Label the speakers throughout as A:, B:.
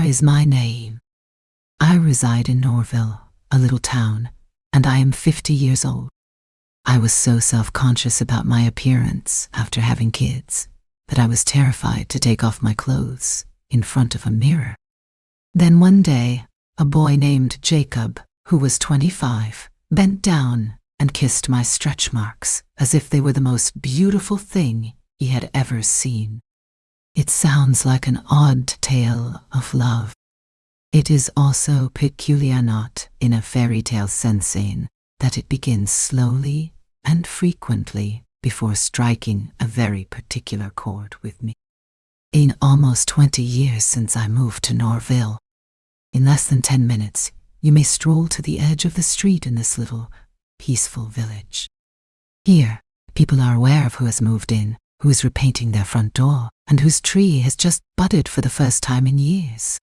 A: is my name. I reside in Norville, a little town, and I am 50 years old. I was so self-conscious about my appearance after having kids that I was terrified to take off my clothes in front of a mirror. Then one day, a boy named Jacob, who was 25, bent down and kissed my stretch marks as if they were the most beautiful thing he had ever seen. It sounds like an odd tale of love. It is also peculiar, not in a fairy tale sense, in that it begins slowly and frequently before striking a very particular chord with me. In almost 20 years since I moved to Norville, in less than 10 minutes, you may stroll to the edge of the street in this little, peaceful village. Here, people are aware of who has moved in, who is repainting their front door, and whose tree has just budded for the first time in years.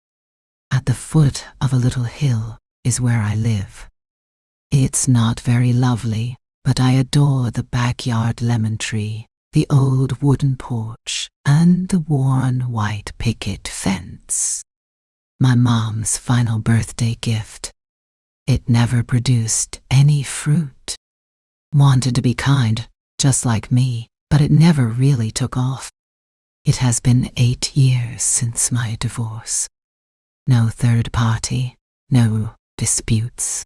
A: At the foot of a little hill is where I live. It's not very lovely, but I adore the backyard lemon tree, the old wooden porch, and the worn white picket fence. My mom's final birthday gift. It never produced any fruit. Wanted to be kind, just like me, but it never really took off. It has been 8 years since my divorce. No third party, no disputes.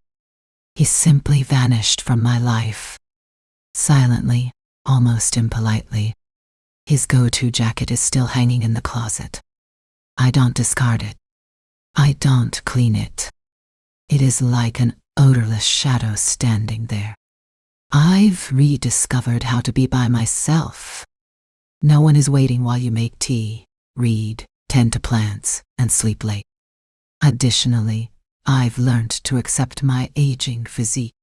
A: He simply vanished from my life. Silently, almost impolitely. His go-to jacket is still hanging in the closet. I don't discard it. I don't clean it. It is like an odorless shadow standing there. I've rediscovered how to be by myself. No one is waiting while you make tea, read, tend to plants, and sleep late. Additionally, I've learned to accept my aging physique.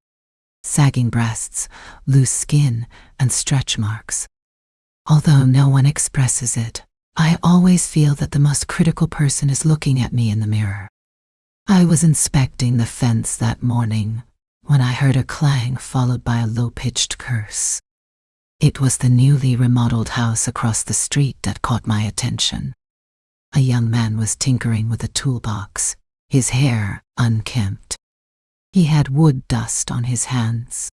A: Sagging breasts, loose skin, and stretch marks. Although no one expresses it, I always feel that the most critical person is looking at me in the mirror. I was inspecting the fence that morning when I heard a clang followed by a low-pitched curse. It was the newly remodeled house across the street that caught my attention. A young man was tinkering with a toolbox, his hair unkempt. He had wood dust on his hands.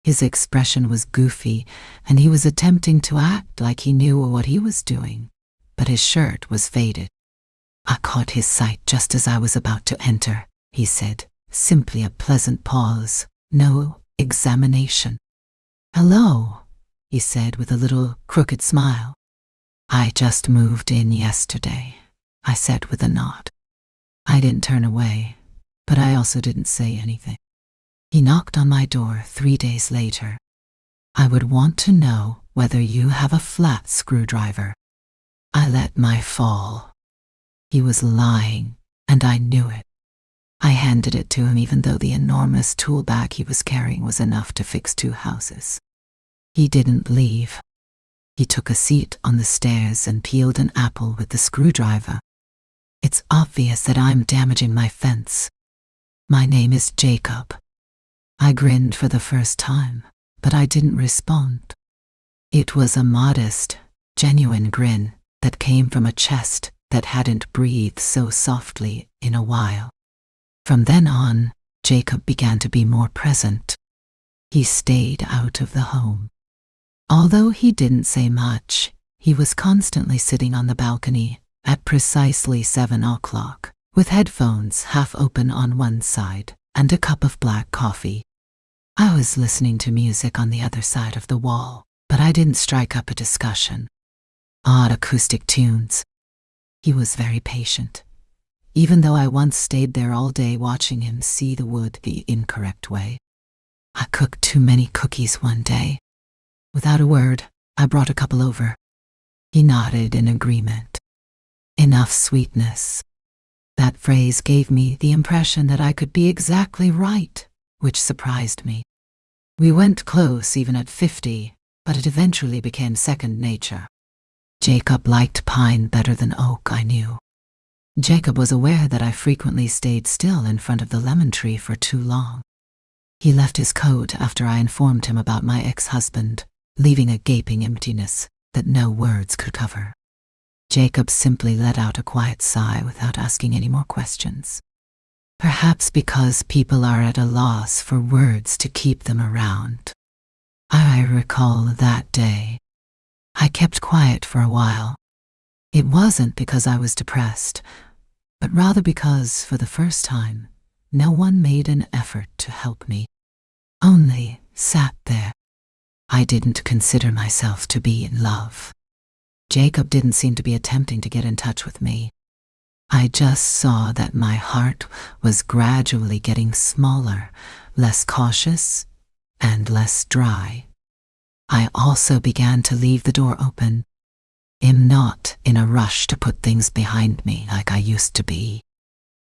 A: His expression was goofy, and he was attempting to act like he knew what he was doing, but his shirt was faded. I caught his sight just as I was about to enter, he said, simply a pleasant pause, no examination. "Hello," he said with a little crooked smile. "I just moved in yesterday," I said with a nod. I didn't turn away, but I also didn't say anything. He knocked on my door 3 days later. "I would want to know whether you have a flat screwdriver." I let my fall. He was lying, and I knew it. I handed it to him even though the enormous tool bag he was carrying was enough to fix 2 houses. He didn't leave. He took a seat on the stairs and peeled an apple with the screwdriver. It's obvious that I'm damaging my fence. My name is Jacob. I grinned for the first time, but I didn't respond. It was a modest, genuine grin that came from a chest that hadn't breathed so softly in a while. From then on, Jacob began to be more present. He stayed out of the home. Although he didn't say much, he was constantly sitting on the balcony at precisely 7 o'clock, with headphones half open on one side and a cup of black coffee. I was listening to music on the other side of the wall, but I didn't strike up a discussion. Odd acoustic tunes. He was very patient, even though I once stayed there all day watching him see the wood the incorrect way. I cooked too many cookies one day. Without a word, I brought a couple over. He nodded in agreement. Enough sweetness. That phrase gave me the impression that I could be exactly right, which surprised me. We went close even at 50, but it eventually became second nature. Jacob liked pine better than oak, I knew. Jacob was aware that I frequently stayed still in front of the lemon tree for too long. He left his coat after I informed him about my ex-husband, leaving a gaping emptiness that no words could cover. Jacob simply let out a quiet sigh without asking any more questions. Perhaps because people are at a loss for words to keep them around. I recall that day. I kept quiet for a while. It wasn't because I was depressed, but rather because, for the first time, no one made an effort to help me. Only sat there. I didn't consider myself to be in love. Jacob didn't seem to be attempting to get in touch with me. I just saw that my heart was gradually getting smaller, less cautious, and less dry. I also began to leave the door open. I'm not in a rush to put things behind me like I used to be.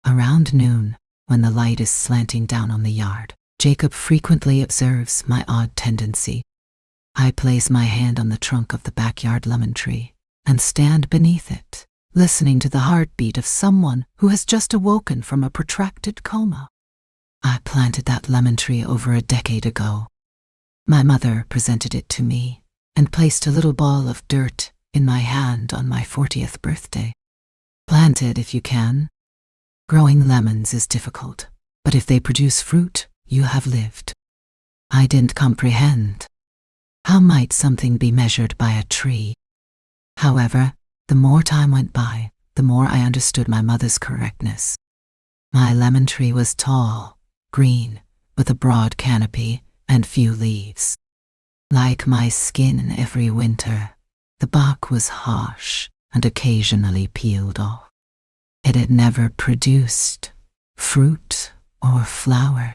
A: Around noon, when the light is slanting down on the yard, Jacob frequently observes my odd tendency. I place my hand on the trunk of the backyard lemon tree and stand beneath it, listening to the heartbeat of someone who has just awoken from a protracted coma. I planted that lemon tree over a decade ago. My mother presented it to me and placed a little ball of dirt in my hand on my 40th birthday. Plant it if you can. Growing lemons is difficult, but if they produce fruit, you have lived. I didn't comprehend. How might something be measured by a tree? However, the more time went by, the more I understood my mother's correctness. My lemon tree was tall, green, with a broad canopy and few leaves. Like my skin every winter, the bark was harsh and occasionally peeled off. It had never produced fruit or flower.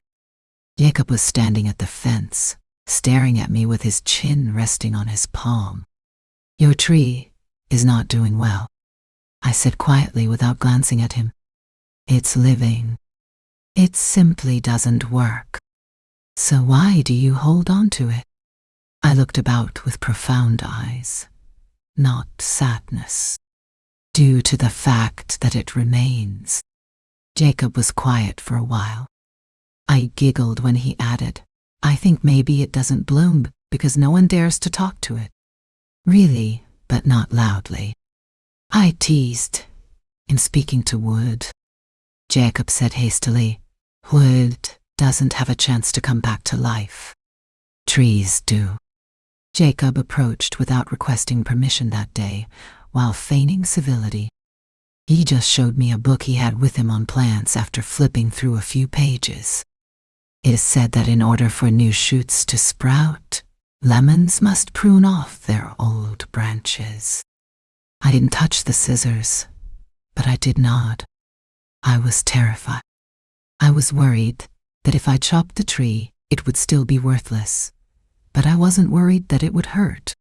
A: Jacob was standing at the fence, staring at me with his chin resting on his palm. "Your tree is not doing well," I said quietly without glancing at him. "It's living. It simply doesn't work. So why do you hold on to it?" I looked about with profound eyes, not sadness, due to the fact that it remains. Jacob was quiet for a while. I giggled when he added, "I think maybe it doesn't bloom because no one dares to talk to it." Really, but not loudly. I teased, "In speaking to wood." Jacob said hastily, "Wood doesn't have a chance to come back to life. Trees do." Jacob approached without requesting permission that day, while feigning civility. He just showed me a book he had with him on plants after flipping through a few pages. It is said that in order for new shoots to sprout, lemons must prune off their old branches. I didn't touch the scissors, but I did nod. I was terrified. I was worried that if I chopped the tree, it would still be worthless, but I wasn't worried that it would hurt.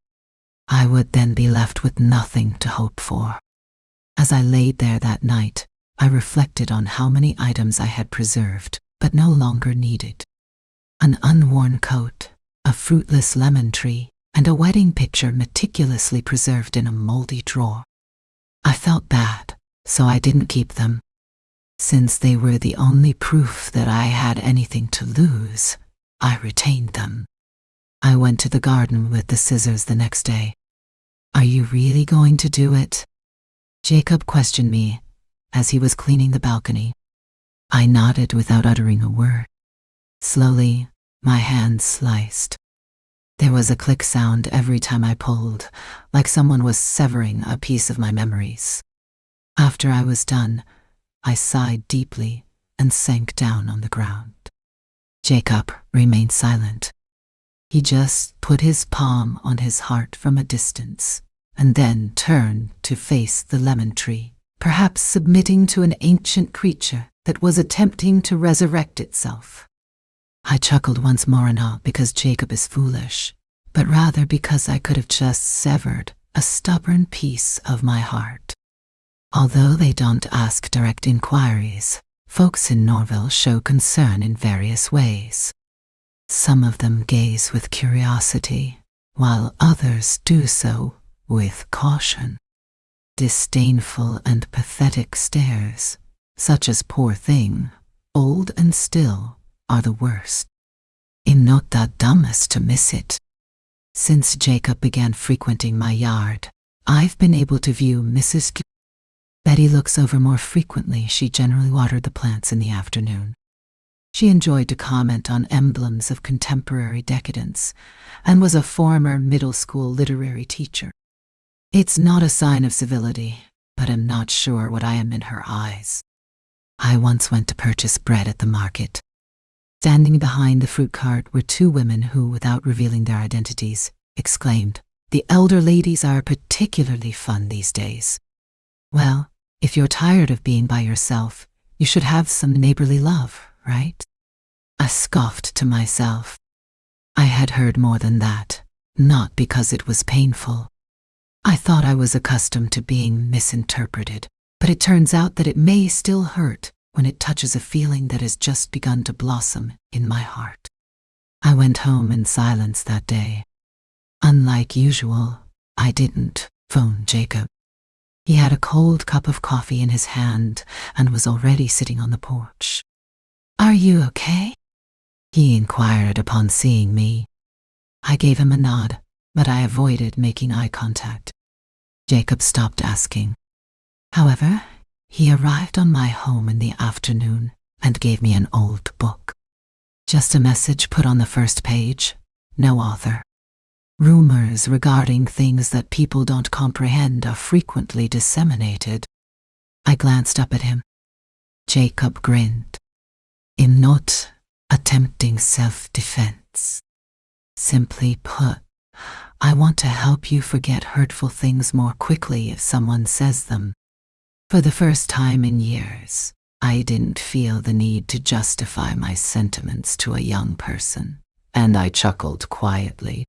A: I would then be left with nothing to hope for. As I laid there that night, I reflected on how many items I had preserved but no longer needed. An unworn coat, a fruitless lemon tree, and a wedding picture meticulously preserved in a moldy drawer. I felt bad, so I didn't keep them. Since they were the only proof that I had anything to lose, I retained them. I went to the garden with the scissors the next day. "Are you really going to do it?" Jacob questioned me as he was cleaning the balcony. I nodded without uttering a word. Slowly, my hand sliced. There was a click sound every time I pulled, like someone was severing a piece of my memories. After I was done, I sighed deeply and sank down on the ground. Jacob remained silent. He just put his palm on his heart from a distance, and then turned to face the lemon tree, perhaps submitting to an ancient creature that was attempting to resurrect itself. I chuckled once more, not because Jacob is foolish, but rather because I could have just severed a stubborn piece of my heart. Although they don't ask direct inquiries, folks in Norville show concern in various ways. Some of them gaze with curiosity, while others do so with caution. Disdainful and pathetic stares, such as "poor thing," "old and still," are the worst. I'm not that dumb as to miss it. Since Jacob began frequenting my yard, I've been able to view Mrs. Betty looks over more frequently. She generally watered the plants in the afternoon. She enjoyed to comment on emblems of contemporary decadence and was a former middle school literary teacher. It's not a sign of civility, but I'm not sure what I am in her eyes. I once went to purchase bread at the market. Standing behind the fruit cart were two women who, without revealing their identities, exclaimed, "The elder ladies are particularly fun these days." Well, if you're tired of being by yourself, you should have some neighborly love, right? I scoffed to myself. I had heard more than that, not because it was painful. I thought I was accustomed to being misinterpreted, but it turns out that it may still hurt when it touches a feeling that has just begun to blossom in my heart. I went home in silence that day. Unlike usual, I didn't phone Jacob. He had a cold cup of coffee in his hand and was already sitting on the porch. "Are you okay?" he inquired upon seeing me. I gave him a nod, but I avoided making eye contact. Jacob stopped asking. However, he arrived on my home in the afternoon and gave me an old book. Just a message put on the first page, no author. Rumors regarding things that people don't comprehend are frequently disseminated. I glanced up at him. Jacob grinned. "I'm not attempting self-defense. Simply put, I want to help you forget hurtful things more quickly if someone says them." For the first time in years, I didn't feel the need to justify my sentiments to a young person, and I chuckled quietly.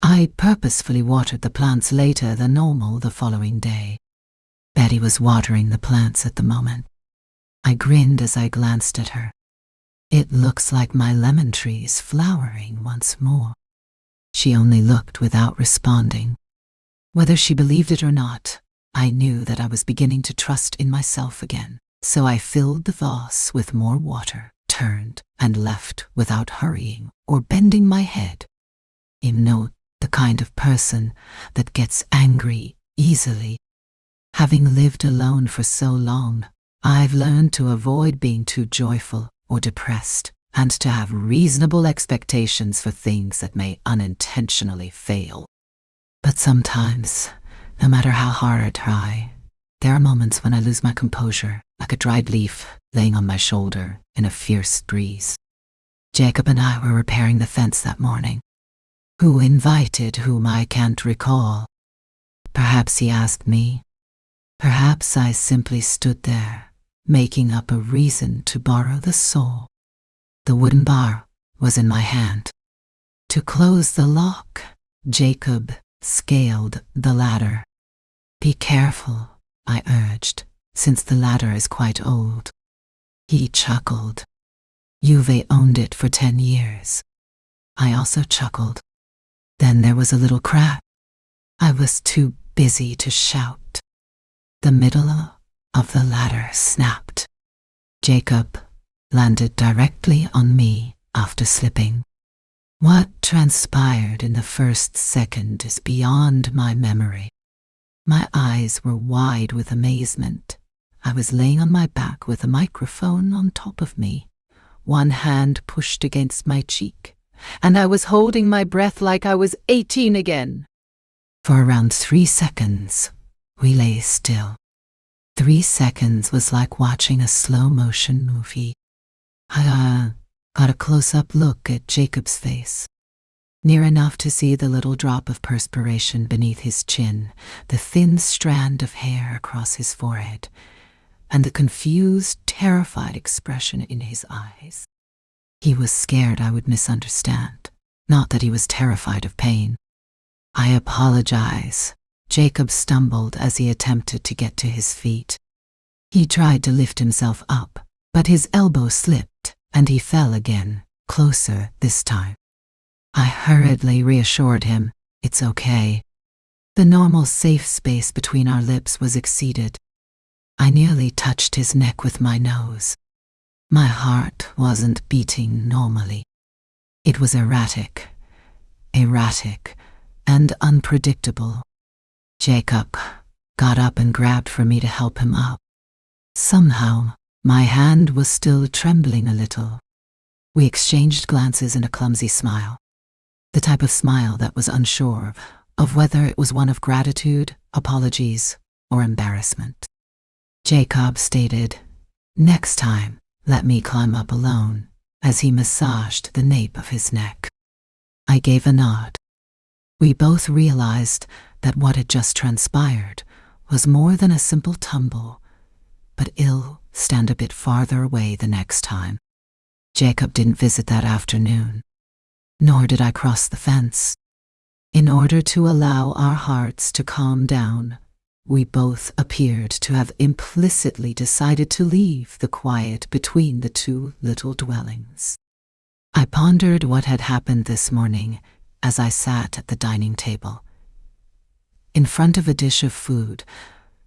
A: I purposefully watered the plants later than normal the following day. Betty was watering the plants at the moment. I grinned as I glanced at her. "It looks like my lemon tree's flowering once more." She only looked without responding. Whether she believed it or not, I knew that I was beginning to trust in myself again, so I filled the vase with more water, turned, and left without hurrying or bending my head. I'm not the kind of person that gets angry easily. Having lived alone for so long, I've learned to avoid being too joyful or depressed, and to have reasonable expectations for things that may unintentionally fail. But sometimes, no matter how hard I try, there are moments when I lose my composure, like a dried leaf laying on my shoulder in a fierce breeze. Jacob and I were repairing the fence that morning. Who invited whom I can't recall. Perhaps he asked me. Perhaps I simply stood there, making up a reason to borrow the saw. The wooden bar was in my hand. To close the lock, Jacob scaled the ladder. "Be careful," I urged, "since the ladder is quite old." He chuckled. "You've owned it for 10 years. I also chuckled. Then there was a little crack. I was too busy to shout. The middle of the ladder snapped. Jacob landed directly on me after slipping. What transpired in the first second is beyond my memory. My eyes were wide with amazement. I was laying on my back with a microphone on top of me, one hand pushed against my cheek, and I was holding my breath like I was 18 again. For around 3 seconds, we lay still. 3 seconds was like watching a slow-motion movie. I got a close-up look at Jacob's face, near enough to see the little drop of perspiration beneath his chin, the thin strand of hair across his forehead, and the confused, terrified expression in his eyes. He was scared I would misunderstand, not that he was terrified of pain. "I apologize." Jacob stumbled as he attempted to get to his feet. He tried to lift himself up, but his elbow slipped, and he fell again, closer this time. I hurriedly reassured him, "It's okay." The normal safe space between our lips was exceeded. I nearly touched his neck with my nose. My heart wasn't beating normally. It was erratic, and unpredictable. Jacob got up and grabbed for me to help him up. Somehow, my hand was still trembling a little. We exchanged glances and a clumsy smile. The type of smile that was unsure of whether it was one of gratitude, apologies, or embarrassment. Jacob stated, "Next time, let me climb up alone," as he massaged the nape of his neck. I gave a nod. We both realized that what had just transpired was more than a simple tumble, but ill stand a bit farther away the next time. Jacob didn't visit that afternoon, nor did I cross the fence. In order to allow our hearts to calm down, we both appeared to have implicitly decided to leave the quiet between the two little dwellings. I pondered what had happened this morning as I sat at the dining table, in front of a dish of food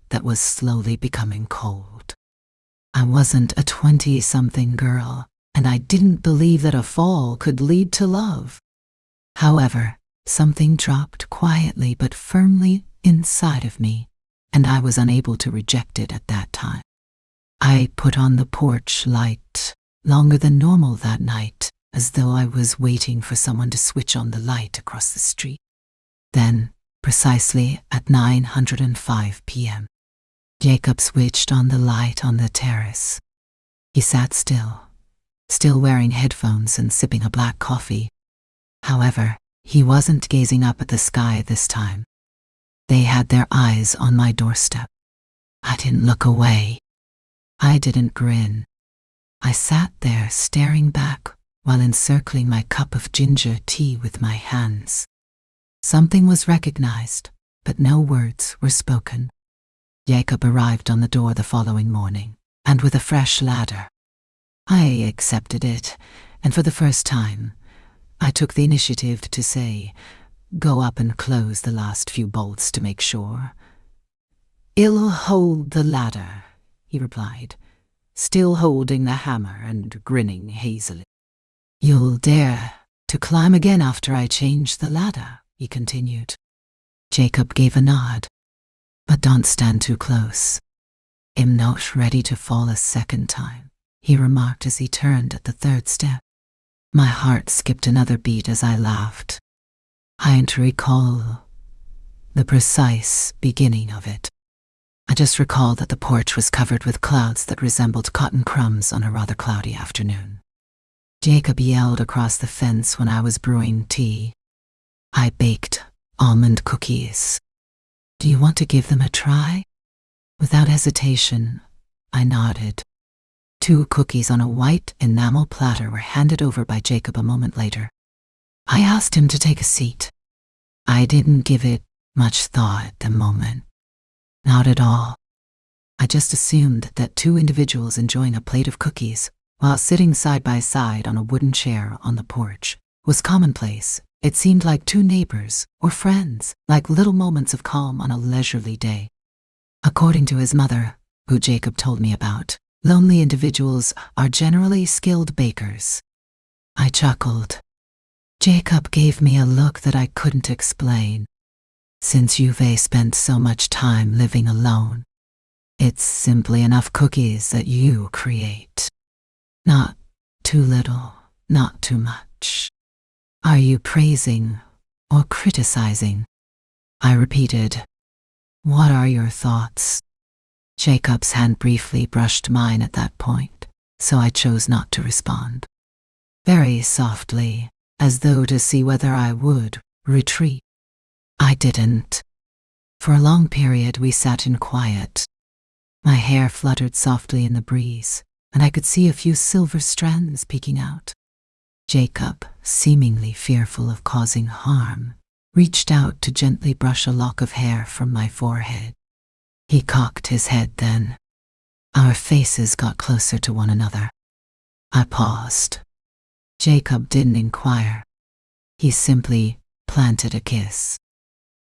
A: that was slowly becoming cold. I wasn't a 20-something girl, and I didn't believe that a fall could lead to love. However, something dropped quietly but firmly inside of me, and I was unable to reject it at that time. I put on the porch light longer than normal that night, as though I was waiting for someone to switch on the light across the street. Then, precisely at 9:05 p.m., Jacob switched on the light on the terrace. He sat still wearing headphones and sipping a black coffee. However, he wasn't gazing up at the sky this time. They had their eyes on my doorstep. I didn't look away. I didn't grin. I sat there staring back while encircling my cup of ginger tea with my hands. Something was recognized, but no words were spoken. Jacob arrived on the door the following morning, and with a fresh ladder. I accepted it, and for the first time, I took the initiative to say, "Go up and close the last few bolts to make sure." "I'll hold the ladder," he replied, still holding the hammer and grinning hazily. "You'll dare to climb again after I change the ladder," he continued. Jacob gave a nod. "But don't stand too close. I'm not ready to fall a second time," he remarked as he turned at the third step. My heart skipped another beat as I laughed. I don't recall the precise beginning of it. I just recall that the porch was covered with clouds that resembled cotton crumbs on a rather cloudy afternoon. Jacob yelled across the fence when I was brewing tea. "I baked almond cookies. Do you want to give them a try?" Without hesitation, I nodded. 2 cookies on a white enamel platter were handed over by Jacob a moment later. I asked him to take a seat. I didn't give it much thought at the moment. Not at all. I just assumed that 2 individuals enjoying a plate of cookies while sitting side by side on a wooden chair on the porch was commonplace. It seemed like 2 neighbors or friends, like little moments of calm on a leisurely day. According to his mother, who Jacob told me about, lonely individuals are generally skilled bakers. I chuckled. Jacob gave me a look that I couldn't explain. "Since you've spent so much time living alone, it's simply enough cookies that you create. Not too little, not too much. Are you praising or criticizing?" I repeated. "What are your thoughts?" Jacob's hand briefly brushed mine at that point, so I chose not to respond. Very softly, as though to see whether I would retreat. I didn't. For a long period we sat in quiet. My hair fluttered softly in the breeze, and I could see a few silver strands peeking out. Jacob, seemingly fearful of causing harm, reached out to gently brush a lock of hair from my forehead. He cocked his head then. Our faces got closer to one another. I paused. Jacob didn't inquire. He simply planted a kiss.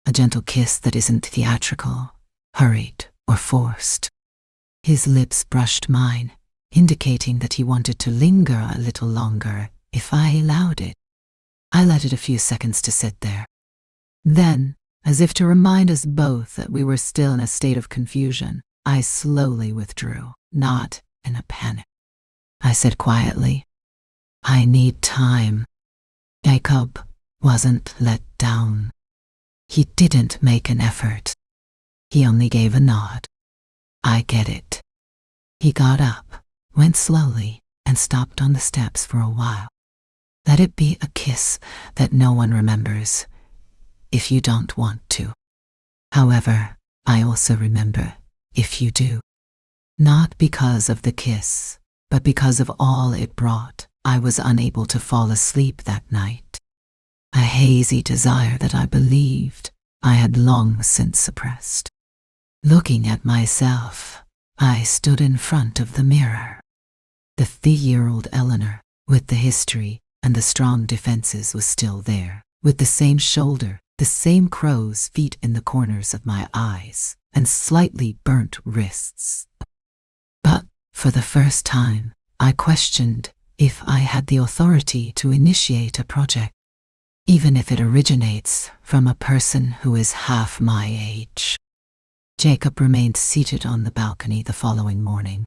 A: A gentle kiss that isn't theatrical, hurried, or forced. His lips brushed mine, indicating that he wanted to linger a little longer if I allowed it. I let it a few seconds to sit there. Then, As if to remind us both that we were still in a state of confusion, I slowly withdrew, not in a panic. I said quietly, "I need time." Jacob wasn't let down. He didn't make an effort. He only gave a nod. "I get it." He got up, went slowly, and stopped on the steps for a while. "Let it be a kiss that no one remembers, if you don't want to. However, I also remember if you do." Not because of the kiss, but because of all it brought, I was unable to fall asleep that night. A hazy desire that I believed I had long since suppressed. Looking at myself, I stood in front of the mirror. The 3-year-old Eleanor, with the history and the strong defenses, was still there, with the same shoulder, the same crow's feet in the corners of my eyes, and slightly burnt wrists. But for the first time, I questioned if I had the authority to initiate a project, even if it originates from a person who is half my age. Jacob remained seated on the balcony the following morning.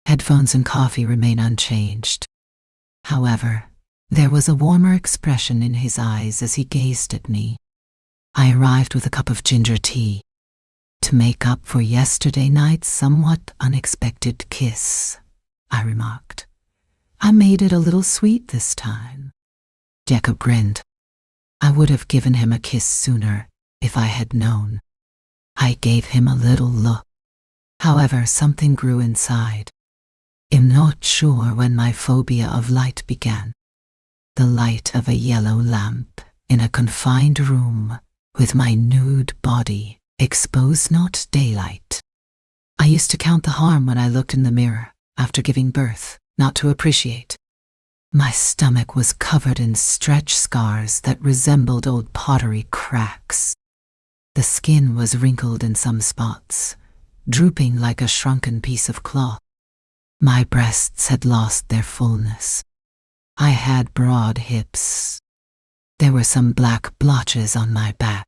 A: Headphones and coffee remain unchanged. However, there was a warmer expression in his eyes as he gazed at me. I arrived with a cup of ginger tea, to make up for yesterday night's somewhat unexpected kiss, I remarked. "I made it a little sweet this time." Jacob grinned. I would have given him a kiss sooner if I had known. I gave him a little look. However, something grew inside. I'm not sure when my phobia of light began. The light of a yellow lamp in a confined room with my nude body exposed, not daylight. I used to count the harm when I looked in the mirror after giving birth, not to appreciate. My stomach was covered in stretch scars that resembled old pottery cracks. The skin was wrinkled in some spots, drooping like a shrunken piece of cloth. My breasts had lost their fullness. I had broad hips. There were some black blotches on my back.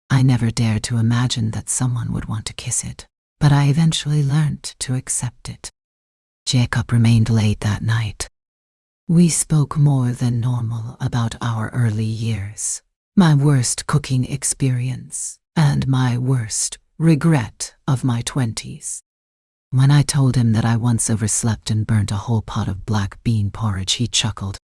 A: I never dared to imagine that someone would want to kiss it, but I eventually learned to accept it. Jacob remained late that night. We spoke more than normal about our early years, my worst cooking experience, and my worst regret of my 20s. When I told him that I once overslept and burnt a whole pot of black bean porridge, he chuckled.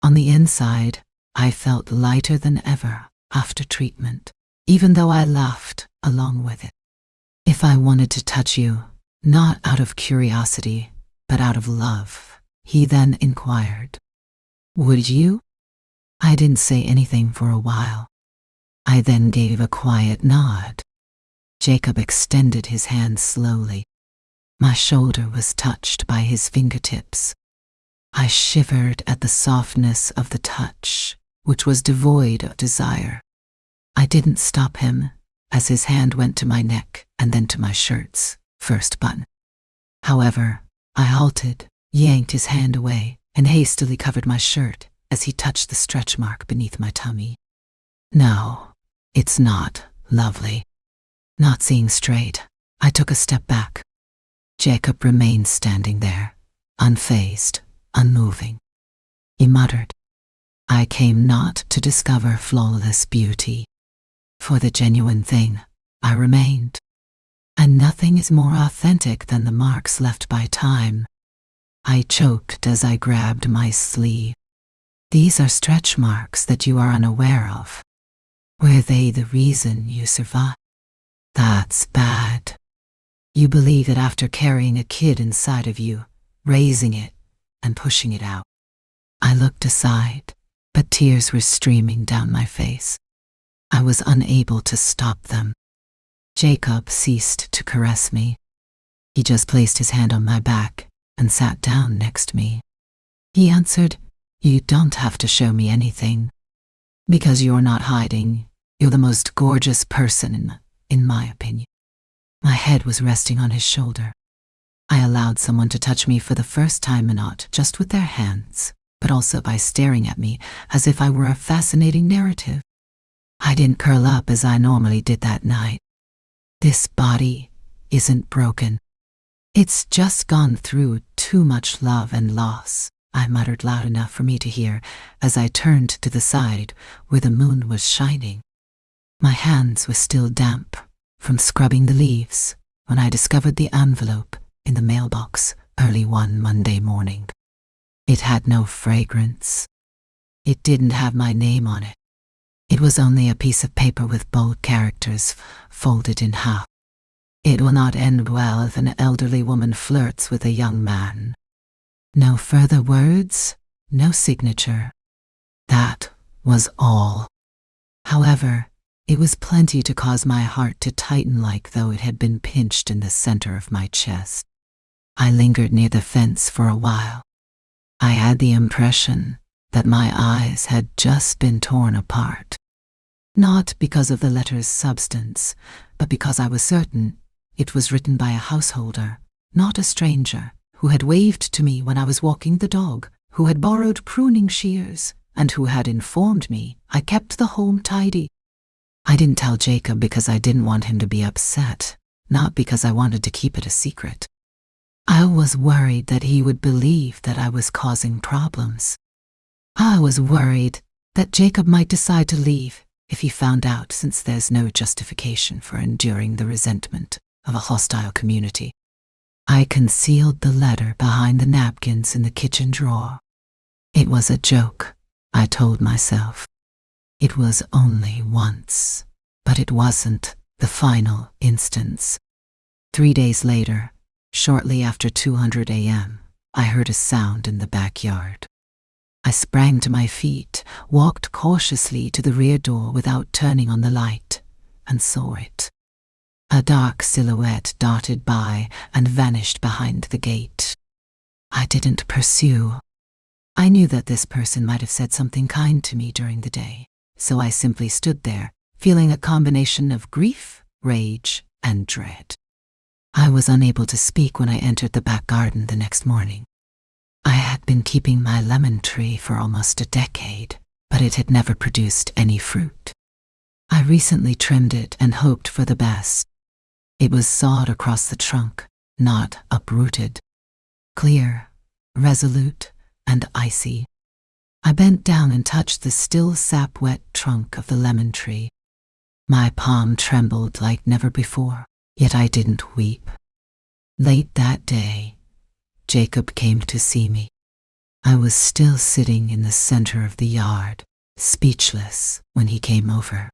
A: On the inside, I felt lighter than ever after treatment, even though I laughed along with it. "If I wanted to touch you, not out of curiosity, but out of love," he then inquired, "would you?" I didn't say anything for a while. I then gave a quiet nod. Jacob extended his hand slowly. My shoulder was touched by his fingertips. I shivered at the softness of the touch, which was devoid of desire. I didn't stop him, as his hand went to my neck and then to my shirt's first button. However, I halted, yanked his hand away, and hastily covered my shirt as he touched the stretch mark beneath my tummy. "No, it's not lovely." Not seeing straight, I took a step back. Jacob remained standing there, unfazed, unmoving. He muttered, "I came not to discover flawless beauty. For the genuine thing, I remained. And nothing is more authentic than the marks left by time." I choked as I grabbed my sleeve. "These are stretch marks that you are unaware of. Were they the reason you survived? That's bad. You believe that after carrying a kid inside of you, raising it, and pushing it out." I looked aside, but tears were streaming down my face. I was unable to stop them. Jacob ceased to caress me. He just placed his hand on my back and sat down next to me. He answered, "You don't have to show me anything. Because you're not hiding. You're the most gorgeous person in my opinion." My head was resting on his shoulder. I allowed someone to touch me for the first time, and not just with their hands, but also by staring at me as if I were a fascinating narrative. I didn't curl up as I normally did that night. This body isn't broken. It's just gone through too much love and loss, I muttered loud enough for me to hear as I turned to the side where the moon was shining. My hands were still damp from scrubbing the leaves when I discovered the envelope in the mailbox early one Monday morning. It had no fragrance. It didn't have my name on it. It was only a piece of paper with bold characters folded in half. It will not end well if an elderly woman flirts with a young man. No further words, no signature. That was all. However, it was plenty to cause my heart to tighten like though it had been pinched in the center of my chest. I lingered near the fence for a while. I had the impression that my eyes had just been torn apart. Not because of the letter's substance, but because I was certain it was written by a householder, not a stranger, who had waved to me when I was walking the dog, who had borrowed pruning shears, and who had informed me I kept the home tidy. I didn't tell Jacob because I didn't want him to be upset, not because I wanted to keep it a secret. I was worried that he would believe that I was causing problems. I was worried that Jacob might decide to leave if he found out, since there's no justification for enduring the resentment of a hostile community. I concealed the letter behind the napkins in the kitchen drawer. It was a joke, I told myself. It was only once, but it wasn't the final instance. 3 days later, shortly after 200 a.m., I heard a sound in the backyard. I sprang to my feet, walked cautiously to the rear door without turning on the light, and saw it. A dark silhouette darted by and vanished behind the gate. I didn't pursue. I knew that this person might have said something kind to me during the day, so I simply stood there, feeling a combination of grief, rage, and dread. I was unable to speak when I entered the back garden the next morning. I had been keeping my lemon tree for almost a decade, but it had never produced any fruit. I recently trimmed it and hoped for the best. It was sawed across the trunk, not uprooted. Clear, resolute, and icy. I bent down and touched the still sap-wet trunk of the lemon tree. My palm trembled like never before, yet I didn't weep. Late that day, Jacob came to see me. I was still sitting in the center of the yard, speechless, when he came over.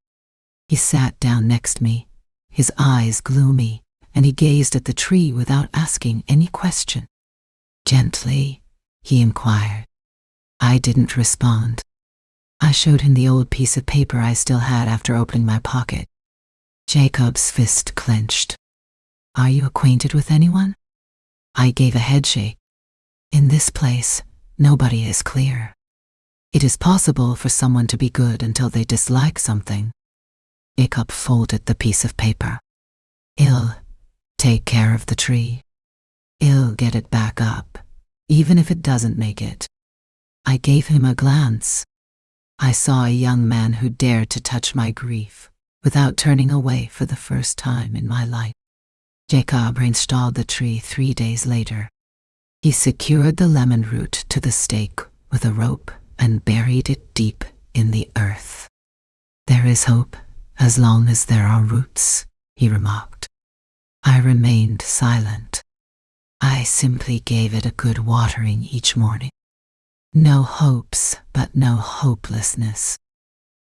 A: He sat down next to me, his eyes gloomy, and he gazed at the tree without asking any question. Gently, he inquired. I didn't respond. I showed him the old piece of paper I still had after opening my pocket. Jacob's fist clenched. "Are you acquainted with anyone?" I gave a headshake. "In this place, nobody is clear. It is possible for someone to be good until they dislike something." Jacob folded the piece of paper. "I'll take care of the tree. I'll get it back up, even if it doesn't make it." I gave him a glance. I saw a young man who dared to touch my grief without turning away for the first time in my life. Jacob reinstalled the tree 3 days later. He secured the lemon root to the stake with a rope and buried it deep in the earth. "There is hope as long as there are roots," he remarked. I remained silent. I simply gave it a good watering each morning. No hopes, but no hopelessness,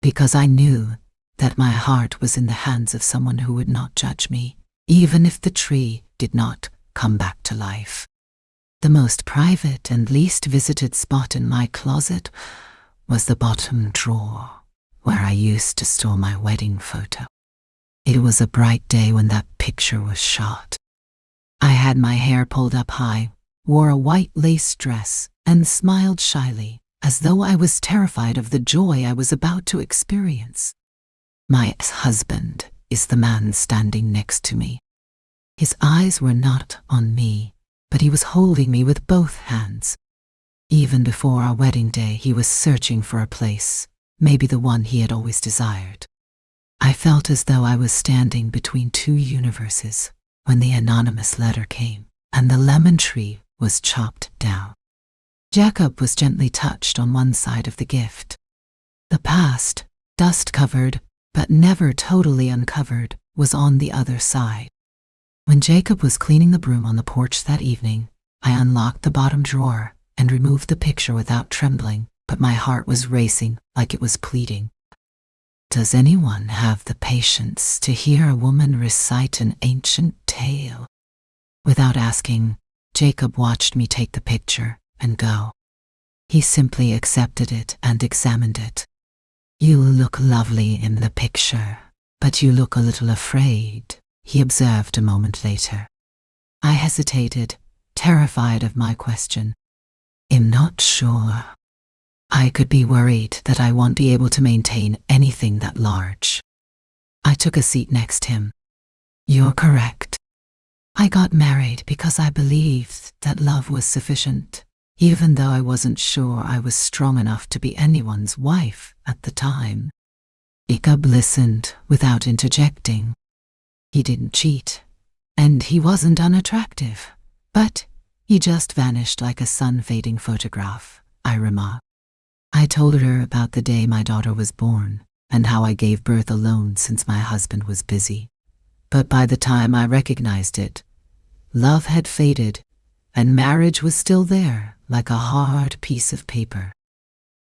A: because I knew that my heart was in the hands of someone who would not judge me, even if the tree did not come back to life. The most private and least visited spot in my closet was the bottom drawer, where I used to store my wedding photo. It was a bright day when that picture was shot. I had my hair pulled up high, wore a white lace dress, and smiled shyly, as though I was terrified of the joy I was about to experience. My ex-husband is the man standing next to me. His eyes were not on me, but he was holding me with both hands. Even before our wedding day, he was searching for a place, maybe the one he had always desired, I felt as though I was standing between two universes when the anonymous letter came and the lemon tree was chopped down. Jacob was gently touched on one side of the gift. The past, dust-covered but never totally uncovered, was on the other side. When Jacob was cleaning the broom on the porch that evening, I unlocked the bottom drawer and removed the picture without trembling, but my heart was racing like it was pleading. Does anyone have the patience to hear a woman recite an ancient tale? Without asking, Jacob watched me take the picture and go. He simply accepted it and examined it. You look lovely in the picture, but you look a little afraid, he observed a moment later. I hesitated, terrified of my question. I'm not sure. I could be worried that I won't be able to maintain anything that large. I took a seat next him. You're correct. I got married because I believed that love was sufficient, even though I wasn't sure I was strong enough to be anyone's wife at the time. Jacob listened without interjecting. He didn't cheat, and he wasn't unattractive, but he just vanished like a sun-fading photograph, I remarked. I told her about the day my daughter was born and how I gave birth alone since my husband was busy. But by the time I recognized it, love had faded and marriage was still there like a hard piece of paper.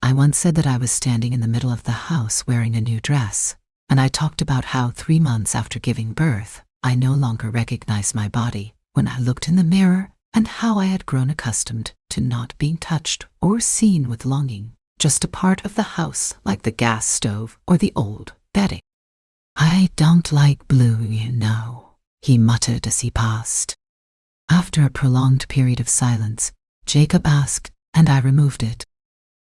A: I once said that I was standing in the middle of the house wearing a new dress, and I talked about how 3 months after giving birth, I no longer recognized my body when I looked in the mirror, and how I had grown accustomed to not being touched or seen with longing, just a part of the house like the gas stove or the old bedding. I don't like blue, you know, he muttered as he passed. After a prolonged period of silence, Jacob asked, and I removed it.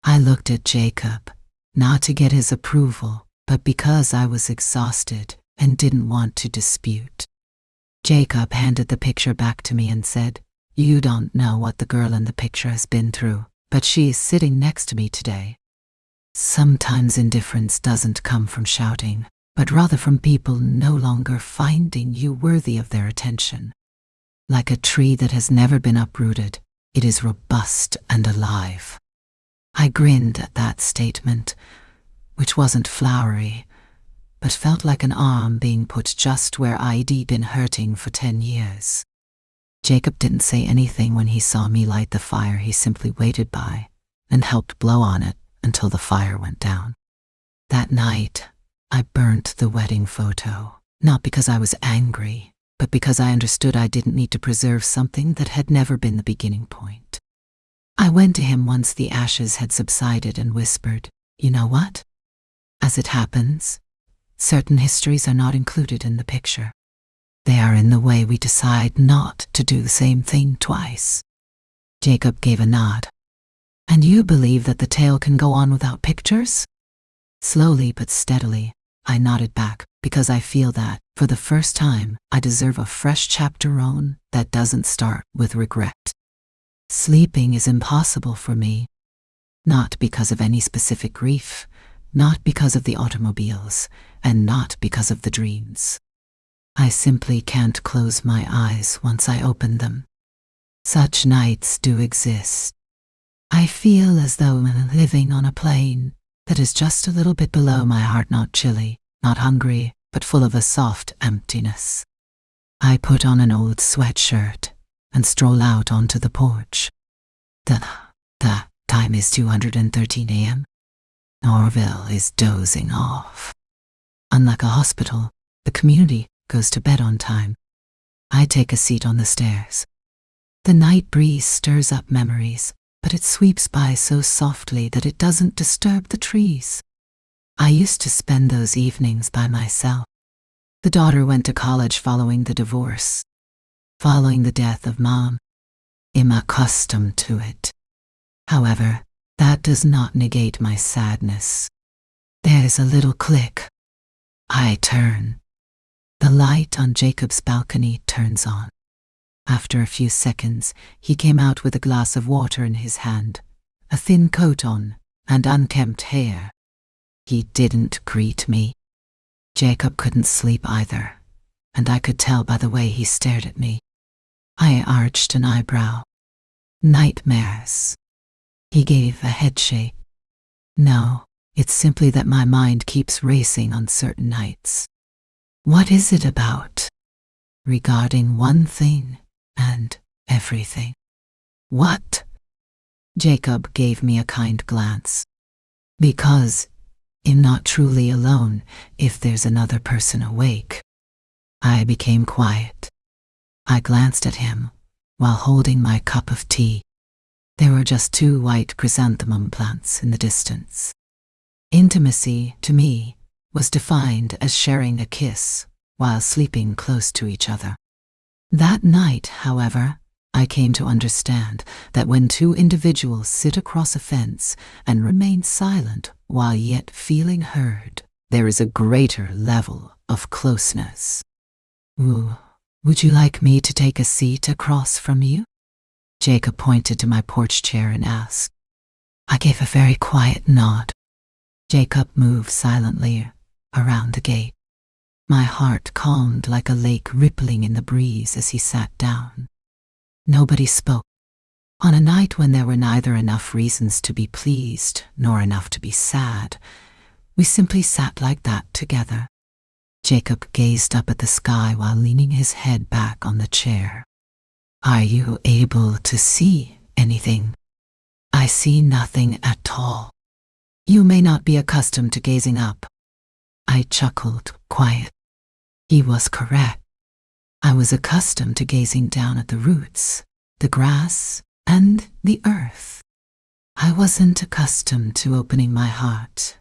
A: I looked at Jacob, not to get his approval, but because I was exhausted and didn't want to dispute. Jacob handed the picture back to me and said, You don't know what the girl in the picture has been through, but she is sitting next to me today. Sometimes indifference doesn't come from shouting, but rather from people no longer finding you worthy of their attention. Like a tree that has never been uprooted, it is robust and alive. I grinned at that statement, which wasn't flowery, but felt like an arm being put just where I'd been hurting for 10 years. Jacob didn't say anything when he saw me light the fire. He simply waited by and helped blow on it until the fire went down. That night, I burnt the wedding photo, not because I was angry, but because I understood I didn't need to preserve something that had never been the beginning point. I went to him once the ashes had subsided and whispered, You know what? As it happens, certain histories are not included in the picture. They are in the way we decide not to do the same thing twice. Jacob gave a nod. And you believe that the tale can go on without pictures? Slowly but steadily, I nodded back, because I feel that, for the first time, I deserve a fresh chapter on that doesn't start with regret. Sleeping is impossible for me, not because of any specific grief, not because of the automobiles, and not because of the dreams. I simply can't close my eyes once I open them. Such nights do exist. I feel as though I'm living on a plane that is just a little bit below my heart, not chilly, not hungry, but full of a soft emptiness. I put on an old sweatshirt and stroll out onto the porch. The time is 2:13 a.m. Norville is dozing off. Unlike a hospital, the community goes to bed on time. I take a seat on the stairs. The night breeze stirs up memories, but it sweeps by so softly that it doesn't disturb the trees. I used to spend those evenings by myself. The daughter went to college following the divorce, following the death of Mom. I'm accustomed to it. However, that does not negate my sadness. There's a little click. I turn. The light on Jacob's balcony turns on. After a few seconds, he came out with a glass of water in his hand, a thin coat on, and unkempt hair. He didn't greet me. Jacob couldn't sleep either, and I could tell by the way he stared at me. I arched an eyebrow. Nightmares. He gave a headshake. No, it's simply that my mind keeps racing on certain nights. What is it about? Regarding one thing and everything. What? Jacob gave me a kind glance. Because I'm not truly alone if there's another person awake. I became quiet. I glanced at him while holding my cup of tea. There were just 2 white chrysanthemum plants in the distance. Intimacy, to me, was defined as sharing a kiss while sleeping close to each other. That night, however, I came to understand that when 2 individuals sit across a fence and remain silent while yet feeling heard, there is a greater level of closeness. Ooh, would you like me to take a seat across from you? Jacob pointed to my porch chair and asked. I gave a very quiet nod. Jacob moved silently around the gate. My heart calmed like a lake rippling in the breeze as he sat down. Nobody spoke. On a night when there were neither enough reasons to be pleased nor enough to be sad, we simply sat like that together. Jacob gazed up at the sky while leaning his head back on the chair. Are you able to see anything? I see nothing at all. You may not be accustomed to gazing up. I chuckled, quiet. He was correct. I was accustomed to gazing down at the roots, the grass, and the earth. I wasn't accustomed to opening my heart,